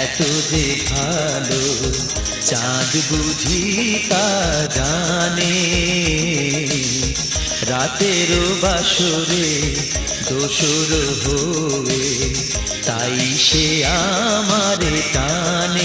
এত যে ভালো চাঁদ বুঝি তা জানে, রাতেরও বাসরে দোসর হয়ে তাই সে আমারে টানে।